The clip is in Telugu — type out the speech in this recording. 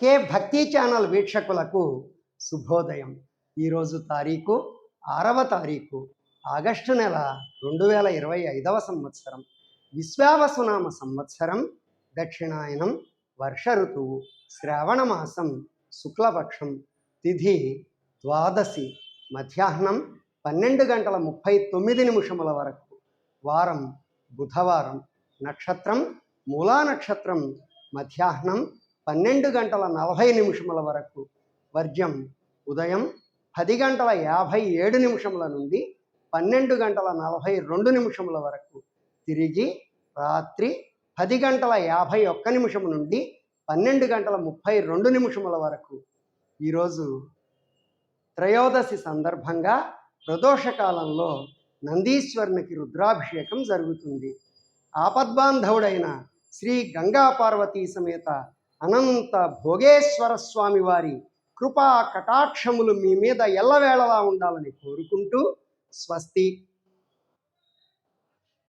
కే భక్తి ఛానల్ వీక్షకులకు శుభోదయం. ఈరోజు తారీఖు 6వ తారీఖు ఆగస్టు నెల 2025వ సంవత్సరం. విశ్వావసునామ సంవత్సరం, దక్షిణాయనం, వర్ష ఋతువు, శ్రావణ మాసం, శుక్లపక్షం, తిథి ద్వాదశి, మధ్యాహ్నం 12:39 వరకు, వారం బుధవారం, నక్షత్రం మూలా నక్షత్రం, మధ్యాహ్నం 12:40 వరకు, వర్జ్యం ఉదయం 10:57 నుండి 12:42 వరకు, తిరిగి రాత్రి 10:51 నుండి 12:32 వరకు. ఈరోజు త్రయోదశి సందర్భంగా ప్రదోషకాలంలో నందీశ్వరునికి రుద్రాభిషేకం జరుగుతుంది. ఆపద్బాంధవుడైన శ్రీ గంగా పార్వతీ సమేత అనంత భోగేశ్వర స్వామి వారి కృపా కటాక్షములు మీ మీద ఎల్లవేళలా ఉండాలని కోరుకుంటూ స్వస్తి.